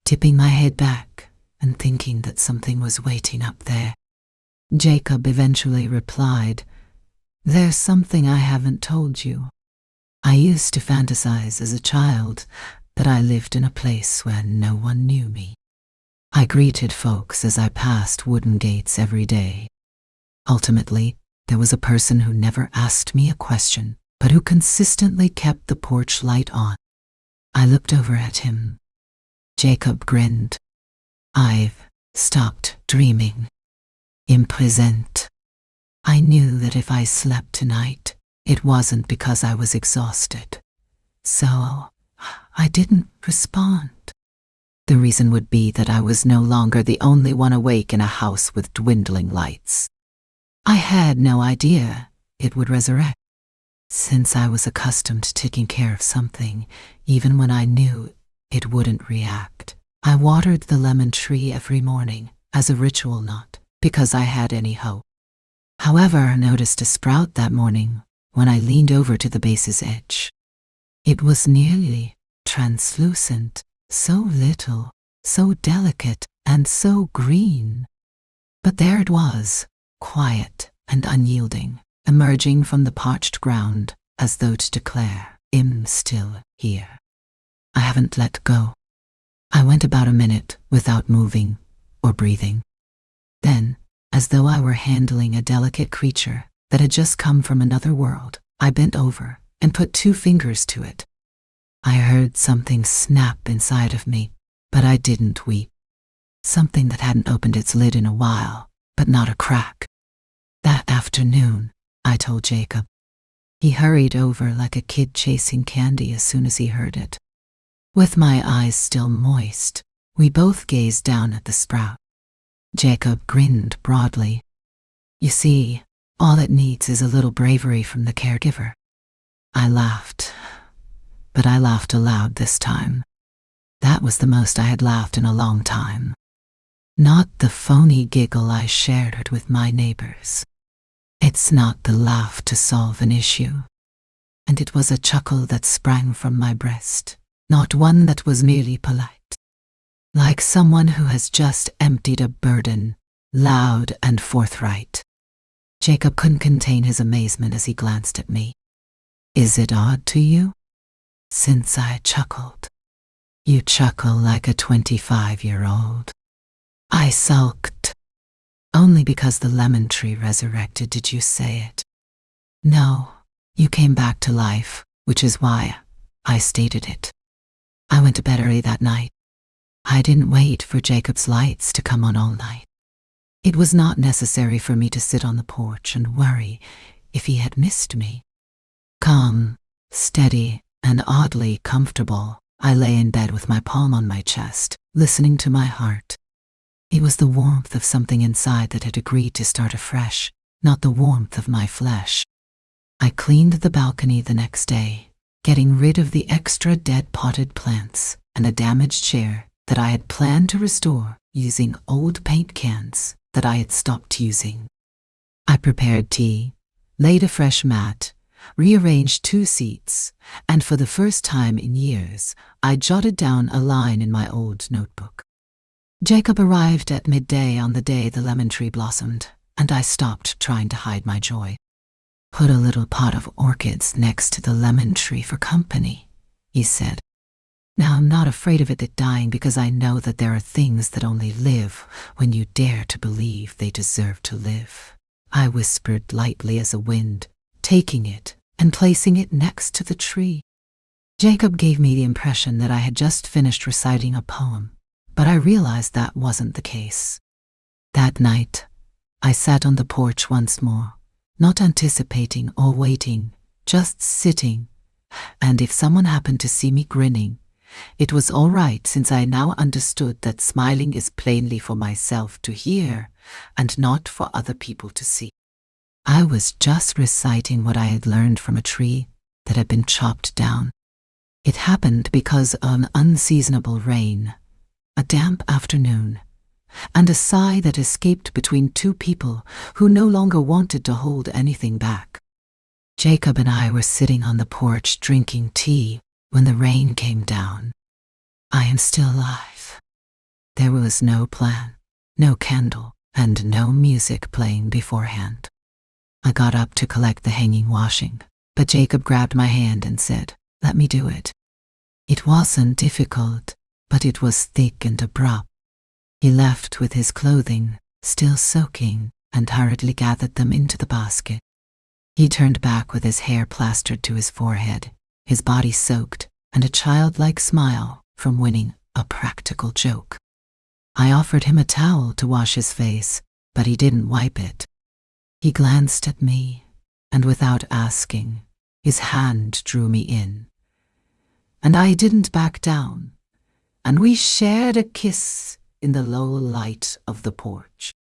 A: tipping my head back, and thinking that something was waiting up there. Jacob eventually replied, There's something I haven't told you. I used to fantasize as a child that I lived in a place where no one knew me. I greeted folks as I passed wooden gates every day. Ultimately, there was a person who never asked me a question, but who consistently kept the porch light on. I looked over at him. Jacob grinned. I've stopped dreaming. In present. I knew that if I slept tonight, it wasn't because I was exhausted. So, I didn't respond. The reason would be that I was no longer the only one awake in a house with dwindling lights. I had no idea it would resurrect. Since I was accustomed to taking care of something, even when I knew it wouldn't react, I watered the lemon tree every morning as a ritual, not because I had any hope. However, I noticed a sprout that morning when I leaned over to the base's edge. It was nearly translucent, so little, so delicate, and so green. But there it was, quiet and unyielding, emerging from the parched ground as though to declare, I'm still here. I haven't let go. I went about a minute without moving or breathing. Then, as though I were handling a delicate creature that had just come from another world, I bent over and put 2 fingers to it. I heard something snap inside of me, but I didn't weep. Something that hadn't opened its lid in a while, but not a crack. That afternoon, I told Jacob. He hurried over like a kid chasing candy as soon as he heard it. With my eyes still moist, we both gazed down at the sprout. Jacob grinned broadly. You see, all it needs is a little bravery from the caregiver. I laughed, but I laughed aloud this time. That was the most I had laughed in a long time. Not the phony giggle I shared with my neighbors. It's not the laugh to solve an issue. And it was a chuckle that sprang from my breast, not one that was merely polite. Like someone who has just emptied a burden, loud and forthright. Jacob couldn't contain his amazement as he glanced at me. Is it odd to you? Since I chuckled. You chuckle like a 25-year-old. I sulked. Only because the lemon tree resurrected did you say it. No, you came back to life, which is why I stated it. I went to bed early that night. I didn't wait for Jacob's lights to come on all night. It was not necessary for me to sit on the porch and worry if he had missed me. Calm, steady, and oddly comfortable, I lay in bed with my palm on my chest, listening to my heart. It was the warmth of something inside that had agreed to start afresh, not the warmth of my flesh. I cleaned the balcony the next day, getting rid of the extra dead potted plants and a damaged chair that I had planned to restore using old paint cans that I had stopped using. I prepared tea, laid a fresh mat, rearranged 2 seats, and for the first time in years, I jotted down a line in my old notebook. Jacob arrived at midday on the day the lemon tree blossomed, and I stopped trying to hide my joy. "Put a little pot of orchids next to the lemon tree for company," he said. "Now I'm not afraid of it dying because I know that there are things that only live when you dare to believe they deserve to live," I whispered lightly as a wind, taking it and placing it next to the tree. Jacob gave me the impression that I had just finished reciting a poem, but I realized that wasn't the case. That night, I sat on the porch once more, not anticipating or waiting, just sitting, and if someone happened to see me grinning, it was all right since I now understood that smiling is plainly for myself to hear and not for other people to see. I was just reciting what I had learned from a tree that had been chopped down. It happened because of an unseasonable rain, a damp afternoon, and a sigh that escaped between 2 people who no longer wanted to hold anything back. Jacob and I were sitting on the porch drinking tea when the rain came down. I am still alive. There was no plan, no candle, and no music playing beforehand. I got up to collect the hanging washing, but Jacob grabbed my hand and said, "Let me do it." It wasn't difficult, but it was thick and abrupt. He left with his clothing still soaking and hurriedly gathered them into the basket. He turned back with his hair plastered to his forehead, his body soaked, and a childlike smile from winning a practical joke. I offered him a towel to wash his face, but he didn't wipe it. He glanced at me, and without asking, his hand drew me in. And I didn't back down, and we shared a kiss in the low light of the porch.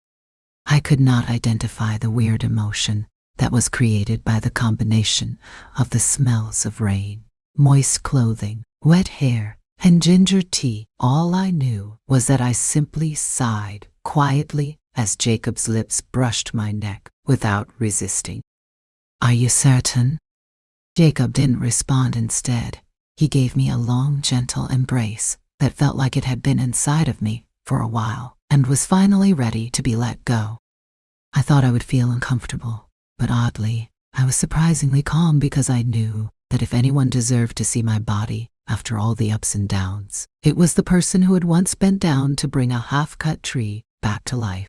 A: I could not identify the weird emotion that was created by the combination of the smells of rain, moist clothing, wet hair, and ginger tea. All I knew was that I simply sighed quietly as Jacob's lips brushed my neck without resisting. "Are you certain?" Jacob didn't respond. Instead, he gave me a long, gentle embrace that felt like it had been inside of me for a while and was finally ready to be let go. I thought I would feel uncomfortable, but oddly, I was surprisingly calm because I knew that if anyone deserved to see my body after all the ups and downs, it was the person who had once bent down to bring a half-cut tree back to life.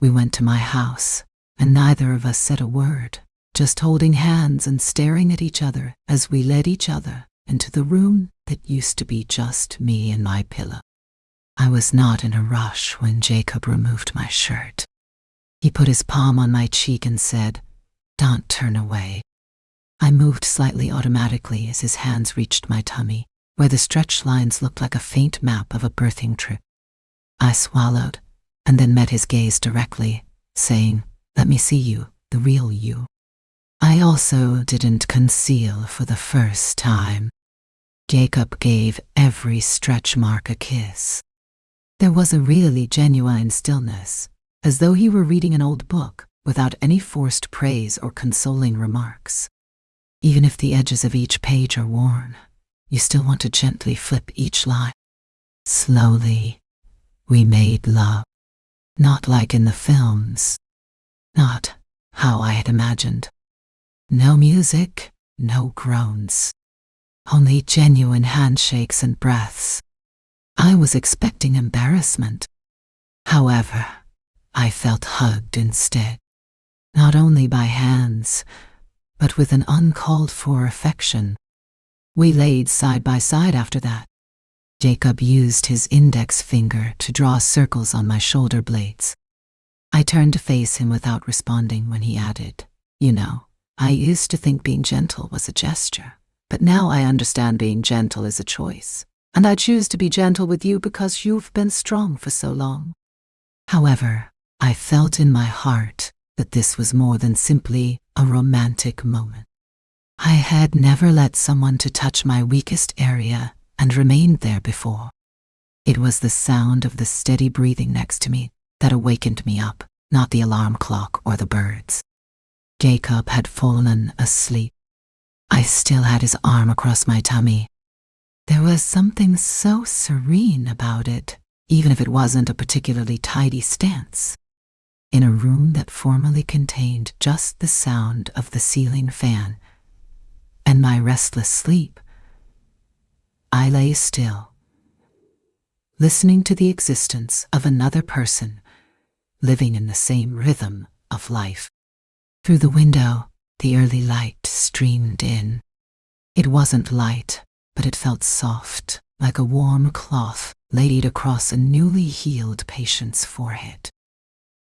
A: We went to my house, and neither of us said a word, just holding hands and staring at each other as we led each other into the room that used to be just me and my pillow. I was not in a rush when Jacob removed my shirt. He put his palm on my cheek and said, "Don't turn away." I moved slightly automatically as his hands reached my tummy, where the stretched lines looked like a faint map of a birthing trip. I swallowed, and then met his gaze directly, saying, "Let me see you, the real you." I also didn't conceal for the first time. Jacob gave every stretch mark a kiss. There was a really genuine stillness, as though he were reading an old book without any forced praise or consoling remarks. Even if the edges of each page are worn, you still want to gently flip each line. Slowly, we made love. Not like in the films. Not how I had imagined. No music, no groans. Only genuine handshakes and breaths. I was expecting embarrassment. However, I felt hugged instead. Not only by hands, but with an uncalled-for affection. We laid side by side after that, Jacob used his index finger to draw circles on my shoulder blades. I turned to face him without responding when he added, "You know, I used to think being gentle was a gesture, but now I understand being gentle is a choice, and I choose to be gentle with you because you've been strong for so long." However, I felt in my heart that this was more than simply a romantic moment. I had never let someone to touch my weakest area and remained there before. It was the sound of the steady breathing next to me that awakened me up, not the alarm clock or the birds. Jacob had fallen asleep. I still had his arm across my tummy. There was something so serene about it, even if it wasn't a particularly tidy stance. In a room that formerly contained just the sound of the ceiling fan and my restless sleep, I lay still, listening to the existence of another person living in the same rhythm of life. Through the window, the early light streamed in. It wasn't light, but it felt soft, like a warm cloth laid across a newly healed patient's forehead.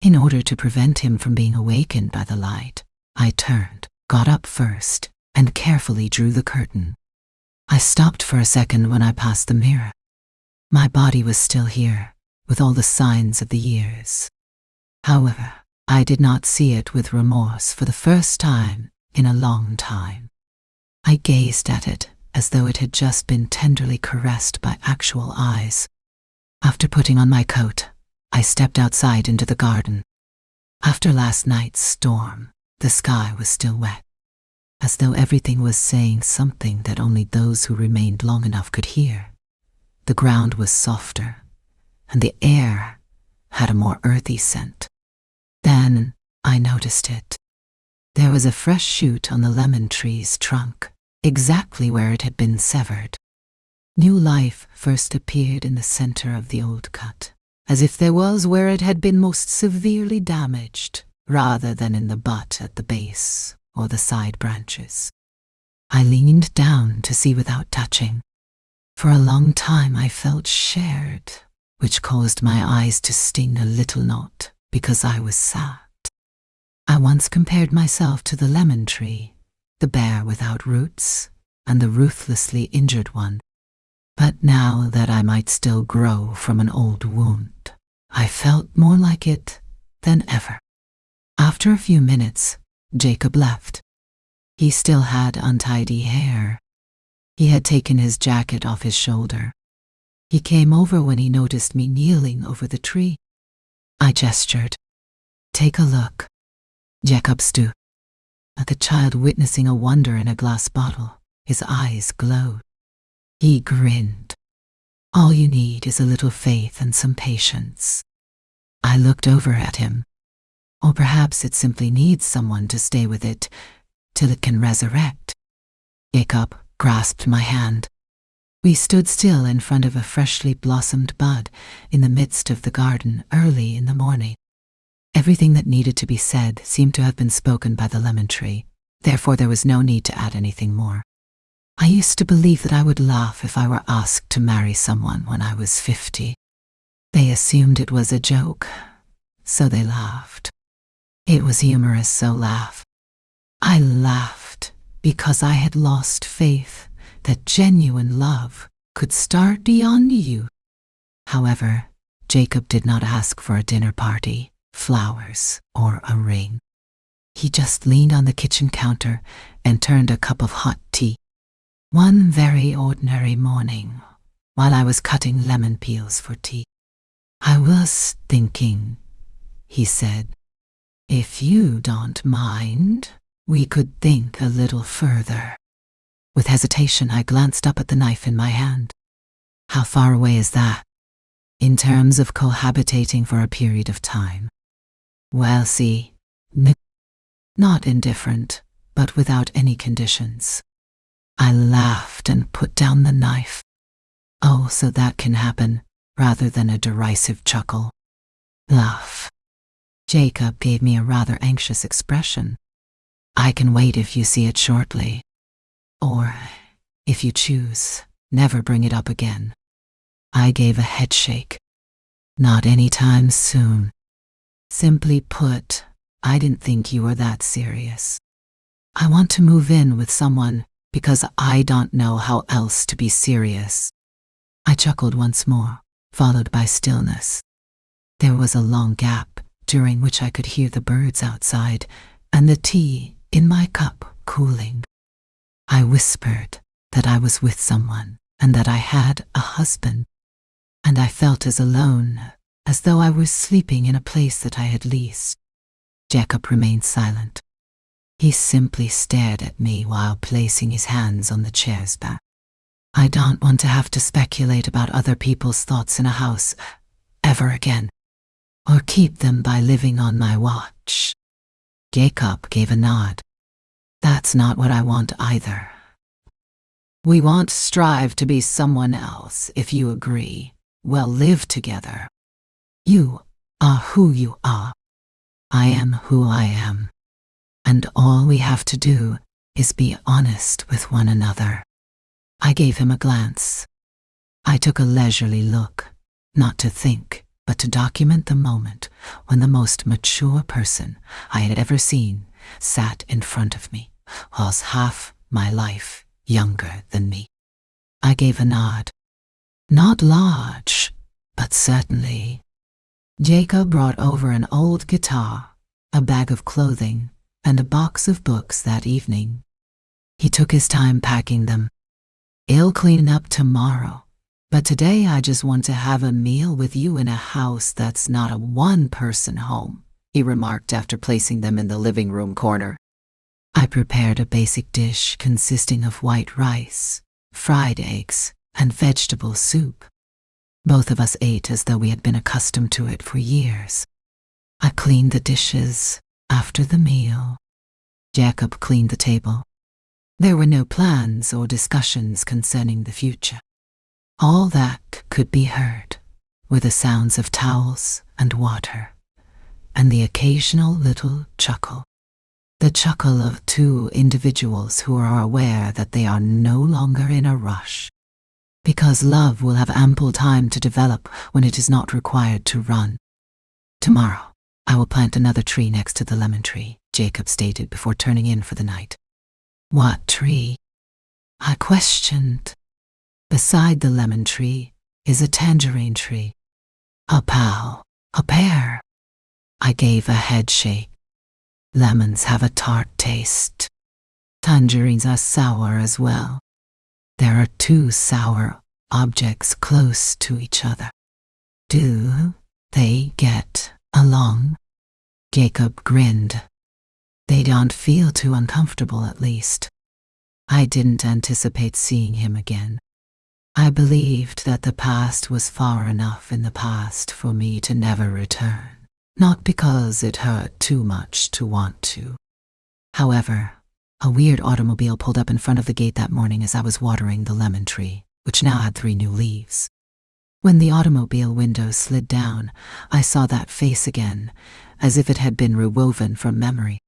A: In order to prevent him from being awakened by the light, I turned, got up first, and carefully drew the curtain. I stopped for a second when I passed the mirror. My body was still here, with all the signs of the years. However, I did not see it with remorse for the first time in a long time. I gazed at it as though it had just been tenderly caressed by actual eyes. After putting on my coat, I stepped outside into the garden. After last night's storm, the sky was still wet, as though everything was saying something that only those who remained long enough could hear. The ground was softer, and the air had a more earthy scent. Then I noticed it. There was a fresh shoot on the lemon tree's trunk, exactly where it had been severed. New life first appeared in the center of the old cut, as if there was where it had been most severely damaged, rather than in the butt at the base or the side branches. I leaned down to see without touching. For a long time I felt shared, which caused my eyes to sting a little, not because I was sad. I once compared myself to the lemon tree, the bare without roots, and the ruthlessly injured one. But now that I might still grow from an old wound, I felt more like it than ever. After a few minutes, Jacob left. He still had untidy hair. He had taken his jacket off his shoulder. He came over when he noticed me kneeling over the tree. I gestured. "Take a look." Jacob stooped. Like a child witnessing a wonder in a glass bottle, his eyes glowed. He grinned. "All you need is a little faith and some patience." I looked over at him. Or perhaps it simply needs someone to stay with it till it can resurrect. Jacob grasped my hand. We stood still in front of a freshly blossomed bud in the midst of the garden early in the morning. Everything that needed to be said seemed to have been spoken by the lemon tree, therefore there was no need to add anything more. I used to believe that I would laugh if I were asked to marry someone when I was 50. They assumed it was a joke, so they laughed. It was humorous, so laugh. I laughed because I had lost faith that genuine love could start beyond you. However, Jacob did not ask for a dinner party, flowers, or a ring. He just leaned on the kitchen counter and turned a cup of hot tea. One very ordinary morning, while I was cutting lemon peels for tea. "I was thinking," he said, "if you don't mind, we could think a little further." With hesitation, I glanced up at the knife in my hand. "How far away is that?" "In terms of cohabitating for a period of time." "Well, see, not indifferent, but without any conditions." I laughed and put down the knife. "Oh, so that can happen," rather than a derisive chuckle. "Laugh." Jacob gave me a rather anxious expression. "I can wait if you see it shortly. Or, if you choose, never bring it up again." I gave a headshake. Not anytime soon. Simply put, I didn't think you were that serious. I want to move in with someone because I don't know how else to be serious. I chuckled once more, followed by stillness. There was a long gap, during which I could hear the birds outside and the tea in my cup cooling. I whispered that I was with someone and that I had a husband, and I felt as alone as though I was sleeping in a place that I had leased. Jacob remained silent. He simply stared at me while placing his hands on the chair's back. I don't want to have to speculate about other people's thoughts in a house ever again, or keep them by living on my watch. Jacob gave a nod. That's not what I want either. We won't strive to be someone else if you agree. We'll live together. You are who you are. I am who I am. And all we have to do is be honest with one another. I gave him a glance. I took a leisurely look, not to think, but to document the moment when the most mature person I had ever seen sat in front of me, whilst half my life younger than me. I gave a nod. Not large, but certainly. Jacob brought over an old guitar, a bag of clothing, and a box of books that evening. He took his time packing them. I'll clean up tomorrow, but today I just want to have a meal with you in a house that's not a one-person home, he remarked after placing them in the living room corner. I prepared a basic dish consisting of white rice, fried eggs, and vegetable soup. Both of us ate as though we had been accustomed to it for years. I cleaned the dishes after the meal. Jacob cleaned the table. There were no plans or discussions concerning the future. All that could be heard were the sounds of towels and water, and the occasional little chuckle. The chuckle of two individuals who are aware that they are no longer in a rush, because love will have ample time to develop when it is not required to run. Tomorrow, I will plant another tree next to the lemon tree, Jacob stated before turning in for the night. What tree? I questioned. Beside the lemon tree is a tangerine tree. A pear. I gave a head shake. Lemons have a tart taste. Tangerines are sour as well. There are two sour objects close to each other. Do they get along? Jacob grinned. They don't feel too uncomfortable, at least. I didn't anticipate seeing him again. I believed that the past was far enough in the past for me to never return, not because it hurt too much to want to. However, a weird automobile pulled up in front of the gate that morning as I was watering the lemon tree, which now had 3 new leaves. When the automobile window slid down, I saw that face again, as if it had been rewoven from memory.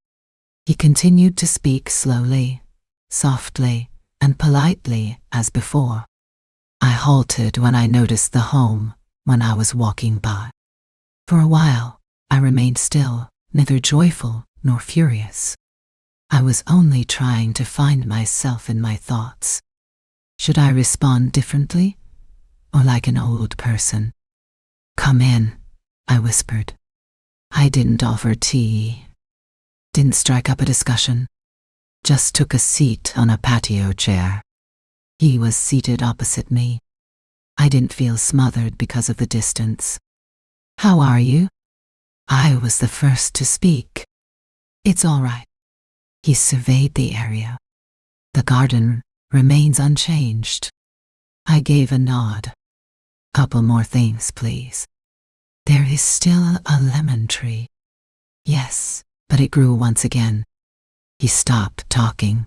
A: He continued to speak slowly, softly, and politely as before. I halted when I noticed the home when I was walking by. For a while, I remained still, neither joyful nor furious. I was only trying to find myself in my thoughts. Should I respond differently, or like an old person? Come in, I whispered. I didn't offer tea, didn't strike up a discussion, just took a seat on a patio chair. He was seated opposite me. I didn't feel smothered because of the distance. How are you? I was the first to speak. It's all right. He surveyed the area. The garden remains unchanged. I gave a nod. Couple more things, please. There is still a lemon tree. Yes, but it grew once again. He stopped talking.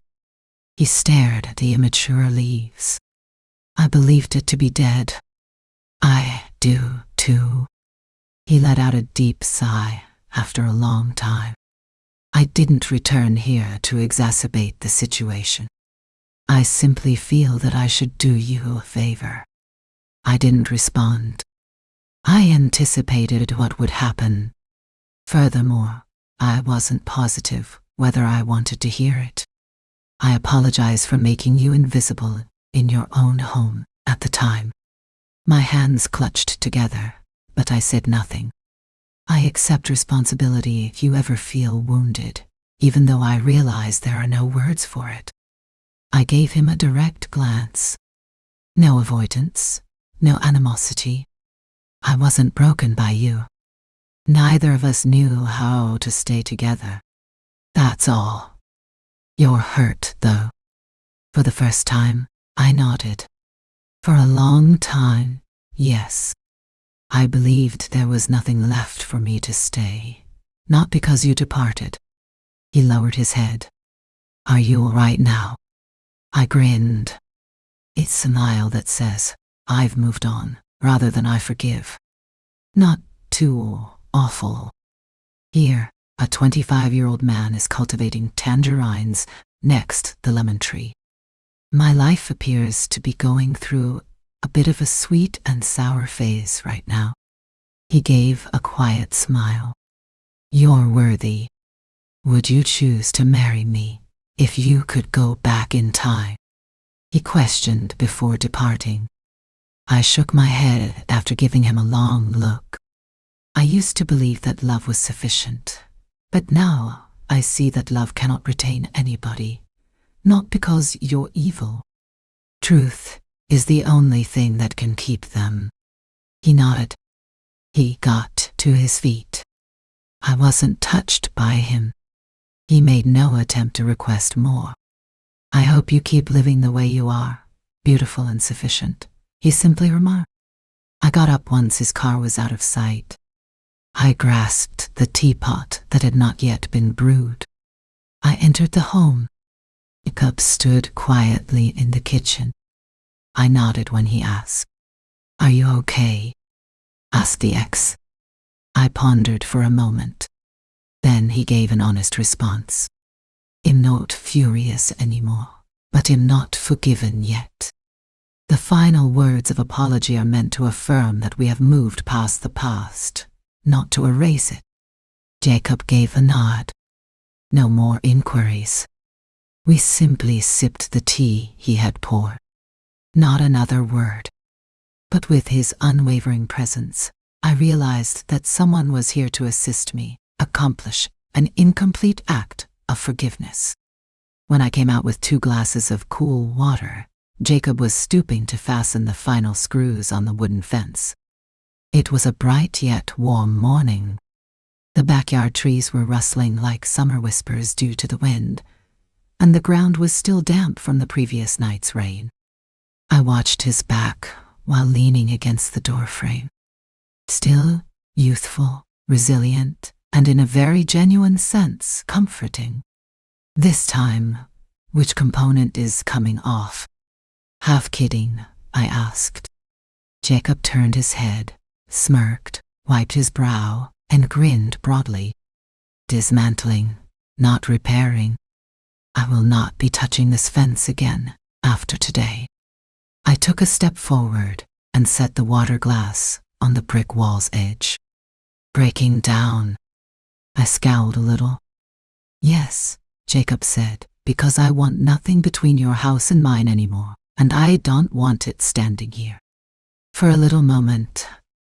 A: He stared at the immature leaves. I believed it to be dead. I do, too. He let out a deep sigh after a long time. I didn't return here to exacerbate the situation. I simply feel that I should do you a favor. I didn't respond. I anticipated what would happen. Furthermore, I wasn't positive whether I wanted to hear it. I apologize for making you invisible in your own home at the time. My hands clutched together, but I said nothing. I accept responsibility if you ever feel wounded, even though I realize there are no words for it. I gave him a direct glance. No avoidance, no animosity. I wasn't broken by you. Neither of us knew how to stay together. That's all. You're hurt, though. For the first time, I nodded. For a long time, yes. I believed there was nothing left for me to stay, not because you departed. He lowered his head. Are you all right now? I grinned. It's a smile that says, I've moved on, rather than I forgive. Not too awful. Here, a 25-year-old man is cultivating tangerines next the lemon tree. My life appears to be going through a bit of a sweet and sour phase right now. He gave a quiet smile. You're worthy. Would you choose to marry me if you could go back in time? He questioned before departing. I shook my head after giving him a long look. I used to believe that love was sufficient, but now I see that love cannot retain anybody, not because you're evil. Truth is the only thing that can keep them. He nodded. He got to his feet. I wasn't touched by him. He made no attempt to request more. I hope you keep living the way you are, beautiful and sufficient, he simply remarked. I got up once his car was out of sight. I grasped the teapot that had not yet been brewed. I entered the home. The cup stood quietly in the kitchen. I nodded when he asked, Are you okay? Asked the ex. I pondered for a moment. Then he gave an honest response. I'm not furious anymore, but I'm not forgiven yet. The final words of apology are meant to affirm that we have moved past the past, not to erase it. Jacob gave a nod. No more inquiries. We simply sipped the tea he had poured. Not another word. But with his unwavering presence, I realized that someone was here to assist me accomplish an incomplete act of forgiveness. When I came out with 2 glasses of cool water, Jacob was stooping to fasten the final screws on the wooden fence. It was a bright yet warm morning. The backyard trees were rustling like summer whispers due to the wind, and the ground was still damp from the previous night's rain. I watched his back while leaning against the doorframe. Still youthful, resilient, and in a very genuine sense, comforting. This time, which component is coming off? Half kidding, I asked. Jacob turned his head, smirked, wiped his brow, and grinned broadly. Dismantling, not repairing. I will not be touching this fence again after today. I took a step forward and set the water glass on the brick wall's edge. Breaking down. I scowled a little. Yes, Jacob said, because I want nothing between your house and mine anymore, and I don't want it standing here. For a little moment,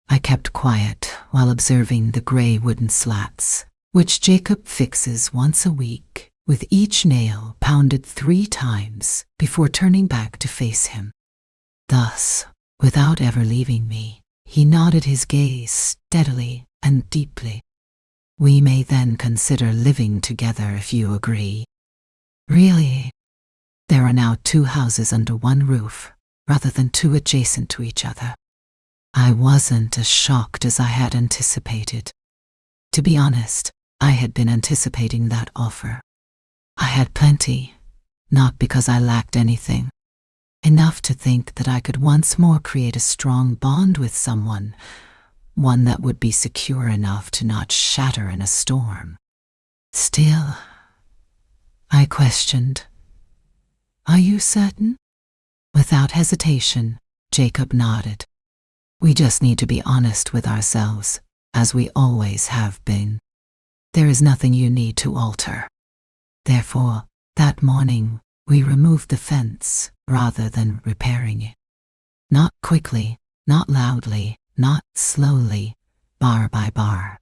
A: I kept quiet while observing the gray wooden slats, which Jacob fixes once a week, with each nail pounded 3 times before turning back to face him. Thus, without ever leaving me, he nodded his gaze steadily and deeply. We may then consider living together if you agree. Really? There are now 2 houses under one roof, rather than 2 adjacent to each other. I wasn't as shocked as I had anticipated. To be honest, I had been anticipating that offer. I had plenty, not because I lacked anything. Enough to think that I could once more create a strong bond with someone, one that would be secure enough to not shatter in a storm. Still, I questioned, Are you certain? Without hesitation, Jacob nodded. We just need to be honest with ourselves, as we always have been. There is nothing you need to alter. Therefore, that morning, we removed the fence rather than repairing it. Not quickly, not loudly, not slowly, bar by bar,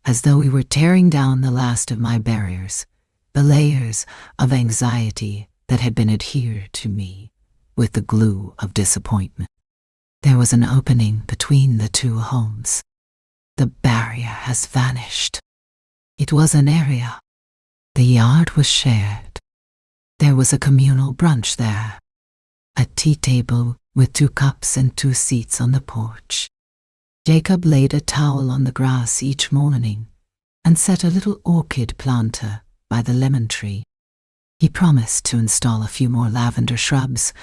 A: as though we were tearing down the last of my barriers, the layers of anxiety that had been adhered to me with the glue of disappointment. There was an opening between the two homes. The barrier has vanished. It was an area. The yard was shared. There was a communal brunch there. A tea table with 2 cups and 2 seats on the porch. Jacob laid a towel on the grass each morning and set a little orchid planter by the lemon tree. He promised to install a few more lavender shrubs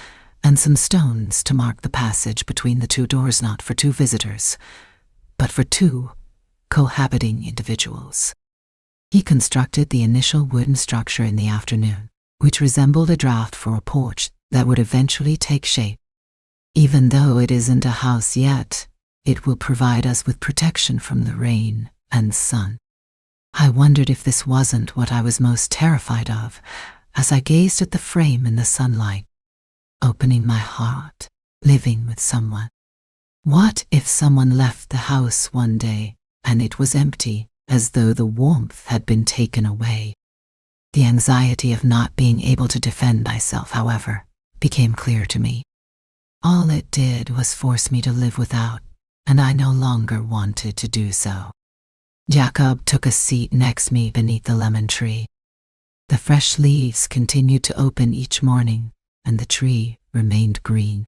A: and some stones to mark the passage between the 2 doors, not for 2 visitors, but for 2 cohabiting individuals. He constructed the initial wooden structure in the afternoon, which resembled a draft for a porch that would eventually take shape. Even though it isn't a house yet, it will provide us with protection from the rain and sun. I wondered if this wasn't what I was most terrified of as I gazed at the frame in the sunlight, opening my heart, living with someone. What if someone left the house one day and it was empty, as though the warmth had been taken away? The anxiety of not being able to defend myself, however, became clear to me. All it did was force me to live without, and I no longer wanted to do so. Jacob took a seat next me beneath the lemon tree. The fresh leaves continued to open each morning, and the tree remained green.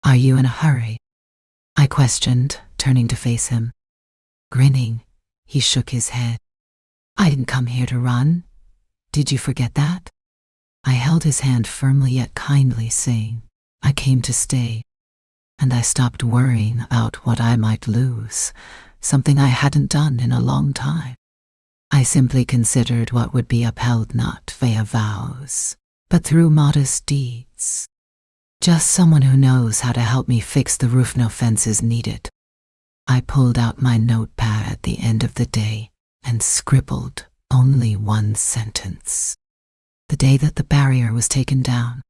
A: "Are you in a hurry?" I questioned, turning to face him. Grinning, he shook his head. "I didn't come here to run. Did you forget that?" I held his hand firmly yet kindly, saying, "I came to stay." And I stopped worrying about what I might lose, something I hadn't done in a long time. I simply considered what would be upheld not via vows, but through modest deeds. Just someone who knows how to help me fix the roof no fences needed. I pulled out my notepad at the end of the day and scribbled only 1 sentence. The day that the barrier was taken down.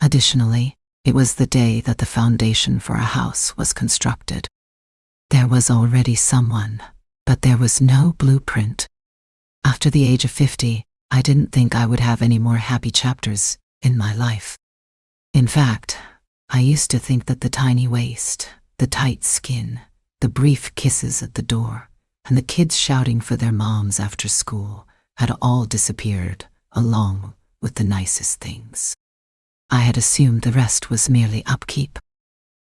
A: Additionally, it was the day that the foundation for a house was constructed. There was already someone, but there was no blueprint. After the age of 50, I didn't think I would have any more happy chapters in my life. In fact, I used to think that the tiny waist, the tight skin, the brief kisses at the door, and the kids shouting for their moms after school had all disappeared along with the nicest things. I had assumed the rest was merely upkeep.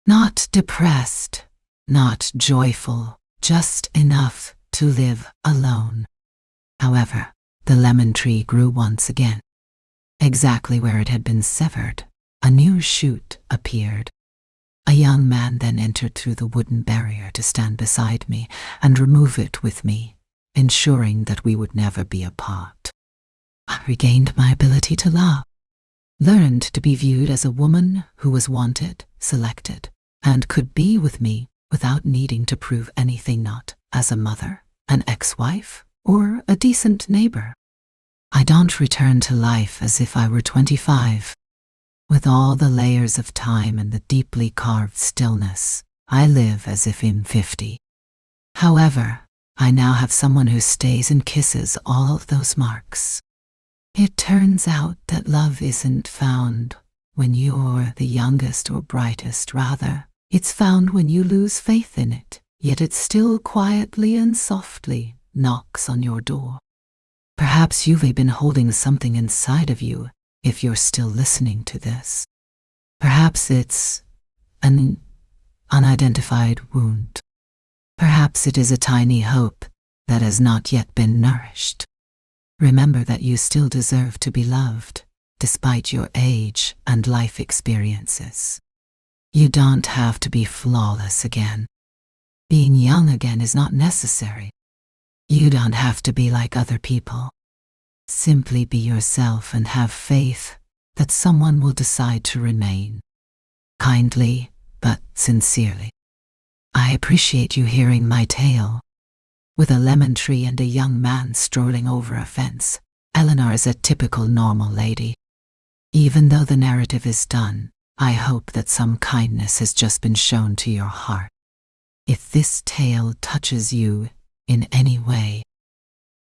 A: Not depressed, not joyful, just enough to live alone. However, the lemon tree grew once again. Exactly where it had been severed, a new shoot appeared. A young man then entered through the wooden barrier to stand beside me and remove it with me, ensuring that we would never be apart. I regained my ability to love, learned to be viewed as a woman who was wanted, selected, and could be with me without needing to prove anything, not as a mother, an ex-wife, or a decent neighbor. I don't return to life as if I were 25. With all the layers of time and the deeply carved stillness, I live as if I'm 50. However, I now have someone who stays and kisses all of those marks. It turns out that love isn't found when you're the youngest or brightest. Rather, it's found when you lose faith in it, yet it still quietly and softly knocks on your door. Perhaps you've been holding something inside of you if you're still listening to this. Perhaps it's an unidentified wound. Perhaps it is a tiny hope that has not yet been nourished. Remember that you still deserve to be loved, despite your age and life experiences. You don't have to be flawless again. Being young again is not necessary. You don't have to be like other people. Simply be yourself and have faith that someone will decide to remain. Kindly, but sincerely. I appreciate you hearing my tale. With a lemon tree and a young man strolling over a fence, Eleanor is a typical normal lady. Even though the narrative is done, I hope that some kindness has just been shown to your heart. If this tale touches you in any way,